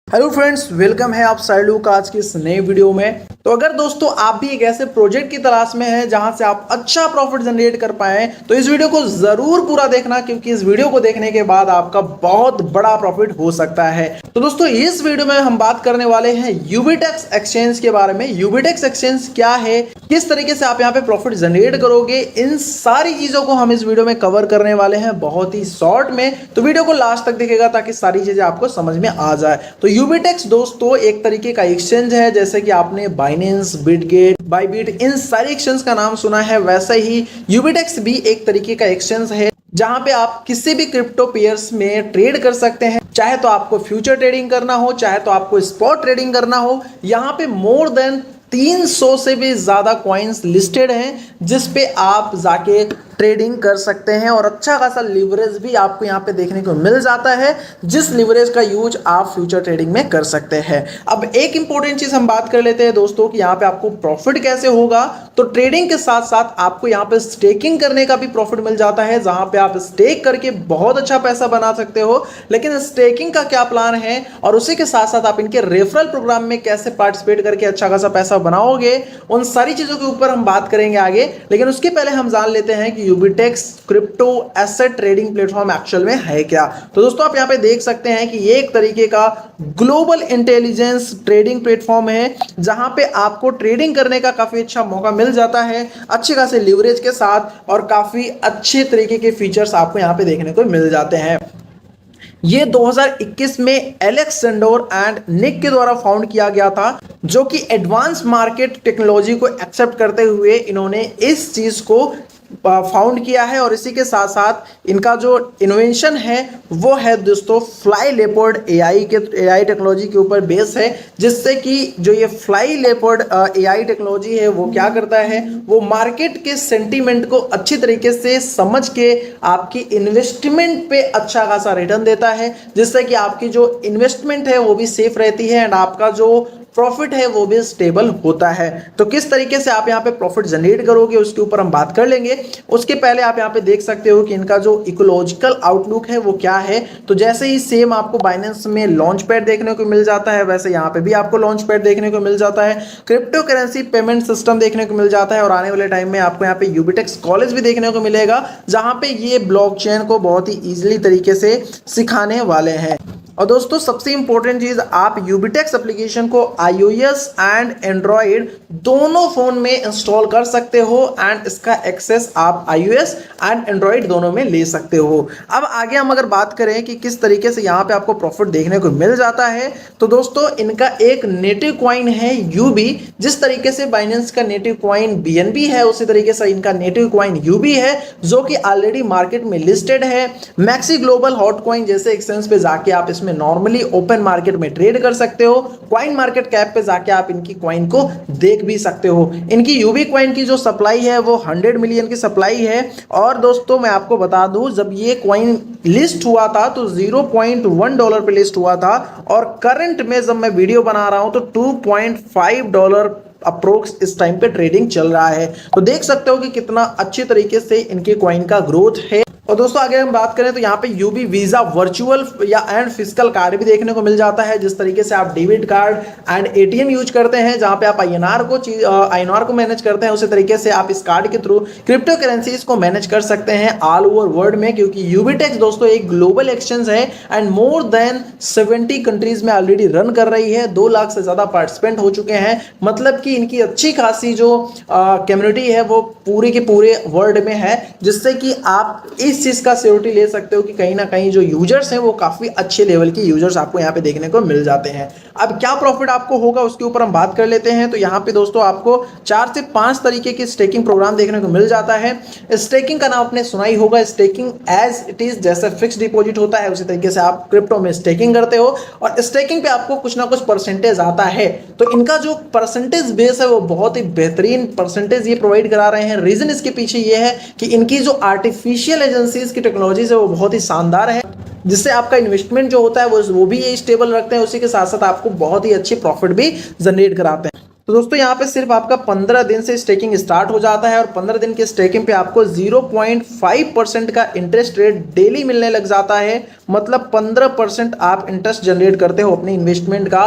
Hello friends, welcome है आप साइलू का आज की इस नए वीडियो में। तो अगर दोस्तों आप भी एक ऐसे प्रोजेक्ट की तलाश में हैं जहां से आप अच्छा प्रॉफिट जनरेट कर पाए तो इस वीडियो को जरूर पूरा देखना, क्योंकि इस वीडियो को देखने के बाद आपका बहुत बड़ा प्रॉफिट हो सकता है। तो दोस्तों इस वीडियो में हम बात करने वाले हैं यूबीटेक्स एक्सचेंज के बारे में। यूबीटेक्स एक्सचेंज क्या है, किस तरीके से आप यहाँ पे प्रॉफिट जनरेट करोगे, इन सारी चीजों को हम इस वीडियो में कवर करने वाले हैं बहुत ही शॉर्ट में। तो वीडियो को लास्ट तक देखिएगा ताकि सारी चीजें आपको समझ में आ जाए। तो यूबीटेक्स दोस्तों एक तरीके का एक्सचेंज है, जैसे कि आपने बाइनेंस, बिटगेट, बाइबिट, इन सारी एक्सचेंज का नाम सुना है, वैसे ही यूबीटेक्स भी एक तरीके का एक्सचेंज है जहां पे आप किसी भी क्रिप्टो पेयर्स में ट्रेड कर सकते हैं। चाहे तो आपको फ्यूचर ट्रेडिंग करना हो, चाहे तो आपको स्पॉट ट्रेडिंग करना हो। यहाँ पे मोर देन 300 से भी ज्यादा कॉइन्स लिस्टेड हैं जिस पे आप जाके ट्रेडिंग कर सकते हैं और अच्छा खासा लिवरेज भी आपको यहाँ पे देखने को मिल जाता है, जिस लिवरेज का यूज आप फ्यूचर ट्रेडिंग में कर सकते हैं। अब एक इंपॉर्टेंट चीज हम बात कर लेते हैं दोस्तों कि यहाँ पे आपको प्रॉफिट कैसे होगा। तो ट्रेडिंग के साथ साथ आपको यहाँ पे स्टेकिंग करने का भी प्रॉफिट मिल जाता है, जहां पे आप स्टेक करके बहुत अच्छा पैसा बना सकते हो। लेकिन स्टेकिंग का क्या प्लान है और उसी के साथ साथ आप इनके रेफरल प्रोग्राम में कैसे पार्टिसिपेट करके अच्छा खासा पैसा बनाओगे, उन सारी चीजों के ऊपर हम बात करेंगे आगे। लेकिन उसके पहले हम जान लेते हैं कि Ubitex crypto asset trading platform actual में है क्या। तो दोस्तों आप यहां पे देख सकते हैं कि ये एक तरीके का ग्लोबल इंटेलिजेंस ट्रेडिंग प्लेटफॉर्म है, जहां पे आपको ट्रेडिंग करने का काफी अच्छा मौका मिल जाता है, अच्छे खासे लिवरेज के साथ, और काफी अच्छे तरीके के फीचर्स आपको यहां पे देखने को मिल जाते हैं। ये 2021 में एलेक्स सेंडोर एंड निक के द्वारा फाउंड किया गया था, जो कि एडवांस मार्केट टेक्नोलॉजी को एक्सेप्ट करते हुए इन्होंने इस चीज को फाउंड किया है। और इसी के साथ साथ इनका जो इन्वेंशन है वो है दोस्तों फ्लाई लेपर्ड एआई टेक्नोलॉजी के ऊपर बेस है, जिससे कि जो ये फ्लाई लेपर्ड एआई टेक्नोलॉजी है वो क्या करता है, वो मार्केट के सेंटीमेंट को अच्छी तरीके से समझ के आपकी इन्वेस्टमेंट पे अच्छा खासा रिटर्न देता है, जिससे कि आपकी जो इन्वेस्टमेंट है वो भी सेफ रहती है एंड आपका जो प्रॉफिट है वो भी स्टेबल होता है। तो किस तरीके से आप यहाँ पे प्रॉफिट जनरेट करोगे उसके ऊपर हम बात कर लेंगे। उसके पहले आप यहाँ पे देख सकते हो कि इनका जो इकोलॉजिकल आउटलुक है वो क्या है। तो जैसे ही सेम आपको बाइनेंस में लॉन्च पैड देखने को मिल जाता है, वैसे यहाँ पे भी आपको लॉन्च पैड देखने को मिल जाता है, क्रिप्टो करेंसी पेमेंट सिस्टम देखने को मिल जाता है, और आने वाले टाइम में आपको यहाँ पे यूबीटेक्स कॉलेज भी देखने को मिलेगा, जहां पे ये ब्लॉकचेन को बहुत ही ईजिली तरीके से सिखाने वाले हैं। और दोस्तों सबसे इंपॉर्टेंट चीज, आप यूबीटेक्स एप्लीकेशन को iOS एंड एंड्रॉइड दोनों फोन में इंस्टॉल कर सकते हो एंड इसका एक्सेस आप iOS एंड एंड्रॉइड दोनों में ले सकते हो। अब आगे हम अगर बात करें कि किस तरीके से यहाँ पे आपको प्रॉफिट देखने को मिल जाता है, तो दोस्तों इनका एक नेटिव कॉइन है UB। जिस तरीके से बाइनेंस का नेटिव कॉइन BNB है, उसी तरीके से इनका नेटिव कॉइन UB है, जो कि ऑलरेडी मार्केट में लिस्टेड है। मैक्सी ग्लोबल हॉट कॉइन जैसे एक्सचेंज पे जाके आप इसमें नॉर्मली ओपन मार्केट में ट्रेड कर सकते हो। कॉइन मार्केट कैप पे जाके आप इनकी कॉइन को देख भी सकते हो। इनकी यूबी कॉइन की जो सप्लाई है वो 100 मिलियन की सप्लाई है। और दोस्तों मैं आपको बता दूं, जब ये कॉइन लिस्ट हुआ था तो $0.1 पे लिस्ट हुआ था, और करंट में जब मैं वीडियो बना रहा हूं तो $2.5 अप्रोक्स इस टाइम पे ट्रेडिंग चल रहा है। तो देख सकते हो कि कितना अच्छी तरीके से इनके कॉइन का ग्रोथ है। और दोस्तों आगे हम बात करें तो यहाँ पे यूबी वीजा वर्चुअल या एंड फिजिकल कार्ड भी देखने को मिल जाता है। जिस तरीके से आप debit card and ATM use करते हैं, जहां पे आप INR को मैनेज करते हैं, उसी तरीके से आप इस कार्ड के थ्रू क्रिप्टो करेंसीज को मैनेज कर सकते हैं ऑल ओवर वर्ल्ड में, क्योंकि यूबीटेक्स दोस्तों एक ग्लोबल एक्सचेंज है एंड मोर देन 70 कंट्रीज में ऑलरेडी रन कर रही है। 2 लाख से ज्यादा पार्टिसिपेंट हो चुके हैं, मतलब कि इनकी अच्छी खासी जो कम्युनिटी है वो पूरे के पूरे वर्ल्ड में है, जिससे कि आप इस चीज का सिक्योरिटी ले सकते हो कि कहीं ना कहीं जो यूजर्स हैं वो काफी अच्छे लेवल के यूजर्स आपको यहाँ पे देखने को मिल जाते हैं। अब क्या प्रॉफिट आपको होगा उसके ऊपर हम बात कर लेते हैं। तो यहाँ पे दोस्तों आपको 4 से 5 तरीके के स्टेकिंग प्रोग्राम देखने को मिल जाता है। स्टेकिंग का नाम आपने सुना ही होगा। स्टेकिंग एज इट इज, जैसे फिक्स डिपॉजिट होता है उसी तरीके से आप क्रिप्टो में स्टेकिंग करते हो, और स्टेकिंग पे आपको कुछ ना कुछ परसेंटेज आता है। तो इनका जो परसेंटेज बेस है वो बहुत ही बेहतरीन परसेंटेज ये प्रोवाइड करा रहे हैं। रीजन इसके पीछे ये है कि इनकी जो आर्टिफिशियल एजेंसीज की टेक्नोलॉजीज है वो बहुत ही शानदार है, जिससे आपका इन्वेस्टमेंट जो होता है वो भी ये स्टेबल रखते हैं, उसी के साथ साथ आपको बहुत ही अच्छी प्रॉफिट भी जनरेट कराते हैं। तो दोस्तों यहाँ पे सिर्फ आपका 15 दिन से स्टेकिंग स्टार्ट हो जाता है और 15 दिन के स्टेकिंग पे आपको 0.5% का इंटरेस्ट रेट डेली मिलने लग जाता है। मतलब 15% आप इंटरेस्ट जनरेट करते हो अपनी इन्वेस्टमेंट का,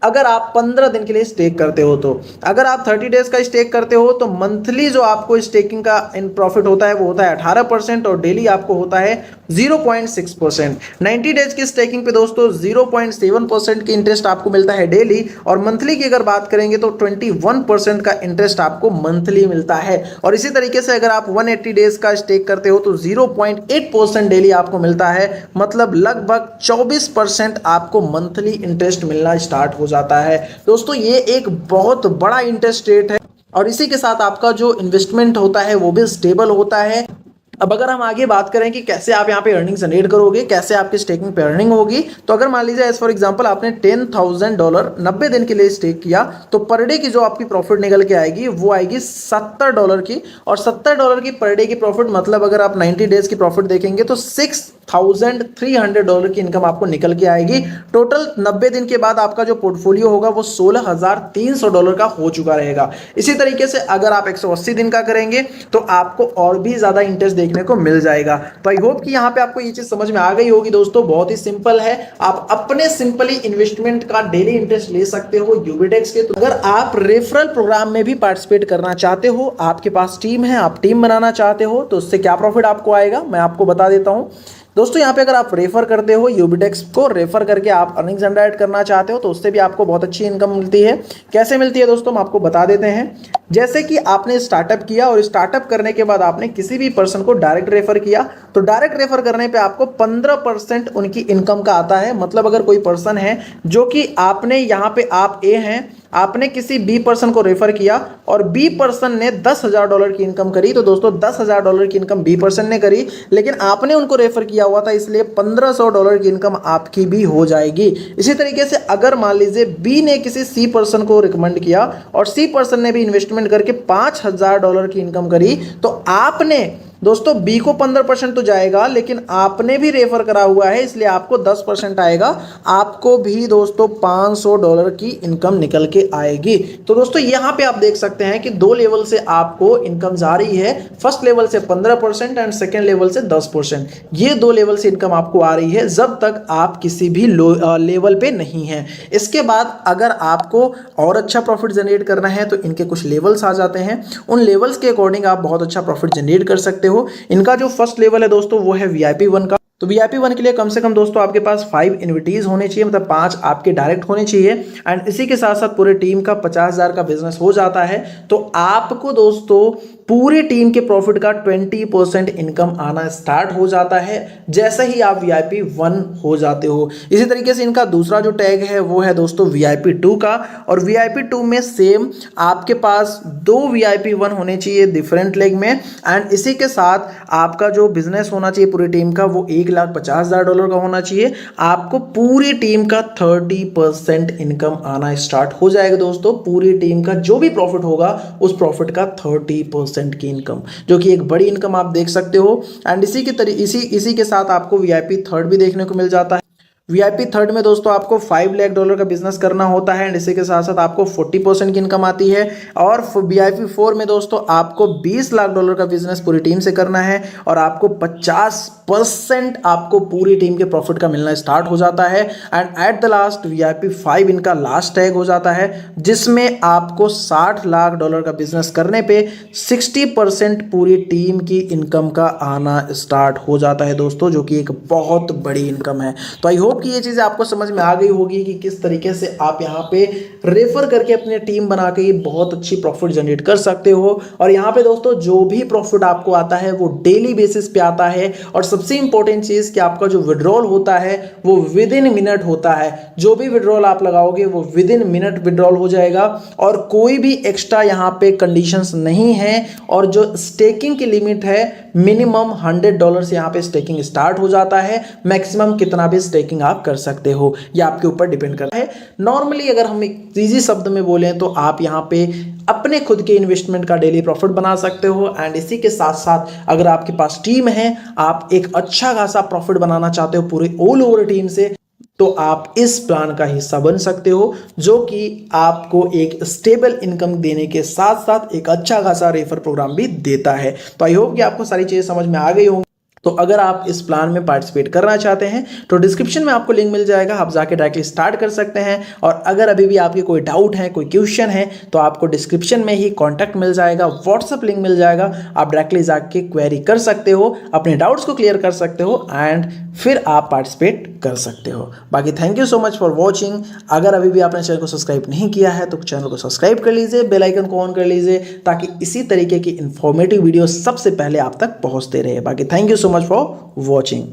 अगर आप 15 दिन के लिए स्टेक करते हो। तो अगर आप 30 डेज का स्टेक करते हो तो मंथली जो आपको स्टेकिंग का इन प्रॉफिट होता है वो होता है 18% और डेली आपको होता है 0.6%। 90 डेज की स्टेकिंग पे दोस्तों 0.7% की इंटरेस्ट आपको मिलता है डेली, और मंथली की अगर बात करेंगे तो 21% का इंटरेस्ट आपको मंथली मिलता है। और इसी तरीके से अगर आप 180 डेज का स्टेक करते हो तो 0.8% डेली आपको मिलता है। मतलब लगभग 24% आपको मंथली इंटरेस्ट मिलना स्टार्ट हो जाता है। दोस्तों ये एक बहुत बड़ा इंटरेस्ट रेट है और इसी के साथ आपका जो इन्वेस्टमेंट होता है वो भी स्टेबल होता है। अब अगर हम आगे बात करें कि कैसे आप यहाँ पे अर्निंग जनरेट करोगे, कैसे आपकी स्टेकिंग पे अर्निंग होगी, तो अगर मान लीजिए एज फॉर एग्जांपल आपने $10,000 90 दिन के लिए स्टेक किया तो पर डे की जो आपकी प्रॉफिट निकल के आएगी वो आएगी $70 की। और $70 की पर डे की प्रॉफिट मतलब अगर आप 90 डेज की प्रॉफिट देखेंगे तो $6,300 की इनकम आपको निकल के आएगी। टोटल 90 दिन के बाद आपका जो पोर्टफोलियो होगा वो $16,300 का हो चुका रहेगा। इसी तरीके से अगर आप 180 दिन का करेंगे तो आपको और भी ज्यादा इंटरेस्ट देखने को मिल जाएगा। तो आई होप कि यहाँ पे आपको ये चीज समझ में आ गई होगी। दोस्तों बहुत ही सिंपल है, आप अपने सिंपली इन्वेस्टमेंट का डेली इंटरेस्ट ले सकते हो यूबिडेक्स के। तो अगर आप रेफरल प्रोग्राम में भी पार्टिसिपेट करना चाहते हो, आपके पास टीम है, आप टीम बनाना चाहते हो, तो उससे क्या प्रॉफिट आपको आएगा मैं आपको बता देता हूं। दोस्तों यहाँ पे अगर आप रेफर करते हो, यूबिडेक्स को रेफर करके आप अर्निंग जनरेट करना चाहते हो तो उससे भी आपको बहुत अच्छी इनकम मिलती है। कैसे मिलती है दोस्तों हम आपको बता देते हैं। जैसे कि आपने स्टार्टअप किया और स्टार्टअप करने के बाद आपने किसी भी पर्सन को डायरेक्ट रेफर किया तो डायरेक्ट रेफर करने पे आपको 15% उनकी इनकम का आता है। मतलब अगर कोई पर्सन है जो कि आपने यहाँ पे आप ए हैं, आपने किसी बी पर्सन को रेफर किया और बी पर्सन ने $10,000 की इनकम करी, तो दोस्तों $10,000 की इनकम बी पर्सन ने करी, लेकिन आपने उनको रेफर किया हुआ था इसलिए $1,500 की इनकम आपकी भी हो जाएगी। इसी तरीके से अगर मान लीजिए बी ने किसी सी पर्सन को रिकमेंड किया और सी पर्सन ने भी इन्वेस्टमेंट करके $5,000 की इनकम करी, तो आपने दोस्तों बी को 15% तो जाएगा, लेकिन आपने भी रेफर करा हुआ है इसलिए आपको 10% आएगा। आपको भी दोस्तों $500 की इनकम निकल के आएगी। तो दोस्तों यहाँ पे आप देख सकते हैं कि दो लेवल से आपको इनकम जा रही है। फर्स्ट लेवल से 15% एंड सेकेंड लेवल से 10%। ये दो लेवल से इनकम आपको आ रही है जब तक आप किसी भी लेवल पे नहीं है। इसके बाद अगर आपको और अच्छा प्रॉफिट जनरेट करना है तो इनके कुछ लेवल्स आ जाते हैं। उन लेवल्स के अकॉर्डिंग आप बहुत अच्छा प्रॉफिट जनरेट कर सकते हो। इनका जो फर्स्ट लेवल है दोस्तों वो है VIP 1 का। तो VIP 1 के लिए कम से कम दोस्तों आपके पास 5 इन्विटीज होने चाहिए, मतलब 5 आपके डायरेक्ट होने चाहिए। एंड इसी के साथ साथ पूरे टीम का 50,000 का बिजनेस हो जाता है तो आपको दोस्तों पूरी टीम के प्रॉफिट का 20% इनकम आना स्टार्ट हो जाता है जैसे ही आप VIP 1 हो जाते हो। इसी तरीके से इनका दूसरा जो टैग है वो है दोस्तों VIP 2 का, और VIP 2 में सेम आपके पास 2 VIP 1 होने चाहिए डिफरेंट लेग में। एंड इसी के साथ आपका जो बिजनेस होना चाहिए पूरी टीम का वो $1,50,000 का होना चाहिए। आपको पूरी टीम का 30% इनकम आना स्टार्ट हो जाएगा दोस्तों। पूरी टीम का जो भी प्रॉफिट होगा उस प्रॉफिट का 30% की इनकम, जो कि एक बड़ी इनकम आप देख सकते हो। एंड इसी के साथ आपको VIP 3 भी देखने को मिल जाता है। VIP 3 में दोस्तों आपको $5 लाख का बिजनेस करना होता है एंड इसी के साथ साथ आपको 40% की इनकम आती है। और VIP 4 में दोस्तों आपको $20 लाख का बिजनेस पूरी टीम से करना है और आपको 50% आपको पूरी टीम के प्रॉफिट का मिलना स्टार्ट हो जाता है। And at the last VIP 5 इनका लास्ट टैग हो जाता है जिसमें आपको $60 लाख का बिजनेस करने पे 60% पूरी टीम की इनकम का आना स्टार्ट हो जाता है दोस्तों, जो कि एक बहुत बड़ी इनकम है। तो आई होप कि ये चीज़ें आपको समझ में आ गई होगी कि किस तरीके से आप यहाँ पे रेफर करके अपनी टीम बना के ये बहुत अच्छी प्रॉफिट जनरेट कर सकते हो। और यहाँ पे दोस्तों जो भी प्रॉफिट आपको आता है वो डेली बेसिस पे आता है। और सबसे इंपॉर्टेंट चीज़ कि आपका जो विड्रॉल होता है वो विद इन मिनट होता है। जो भी विड्रॉल आप लगाओगे वो विद इन मिनट विड्रॉल हो जाएगा और कोई भी एक्स्ट्रा यहाँ पे कंडीशंस नहीं है। और जो स्टेकिंग की लिमिट है मिनिमम $100 से यहाँ पे स्टेकिंग स्टार्ट हो जाता है। मैक्सिमम कितना भी स्टेकिंग आप कर सकते हो, यह आपके ऊपर डिपेंड करता है। नॉर्मली अगर हम एक इजी शब्द में बोलें तो आप यहाँ पे अपने खुद के इन्वेस्टमेंट का डेली प्रॉफिट बना सकते हो। एंड इसी के साथ साथ अगर आपके पास टीम है, आप एक अच्छा खासा प्रॉफिट बनाना चाहते हो पूरे ऑल ओवर टीम से, तो आप इस प्लान का हिस्सा बन सकते हो, जो कि आपको एक स्टेबल इनकम देने के साथ साथ एक अच्छा खासा रेफर प्रोग्राम भी देता है। तो आई होप कि आपको सारी चीजें समझ में आ गई होंगी। तो अगर आप इस प्लान में पार्टिसिपेट करना चाहते हैं तो डिस्क्रिप्शन में आपको लिंक मिल जाएगा, आप जाके डायरेक्टली स्टार्ट कर सकते हैं। और अगर अभी भी आपके कोई डाउट है, कोई क्वेश्चन है, तो आपको डिस्क्रिप्शन में ही कॉन्टैक्ट मिल जाएगा, व्हाट्सअप लिंक मिल जाएगा, आप डायरेक्टली जाके क्वेरी कर सकते हो, अपने डाउट्स को क्लियर कर सकते हो एंड फिर आप पार्टिसिपेट कर सकते हो। बाकी thank you so much for watching. अगर अभी भी आपने चैनल को सब्सक्राइब नहीं किया है तो चैनल को सब्सक्राइब कर लीजिए, बेल आइकन को ऑन कर लीजिए, ताकि इसी तरीके की इंफॉर्मेटिव वीडियो सबसे पहले आप तक पहुंचते रहे। बाकी thank you so much for watching.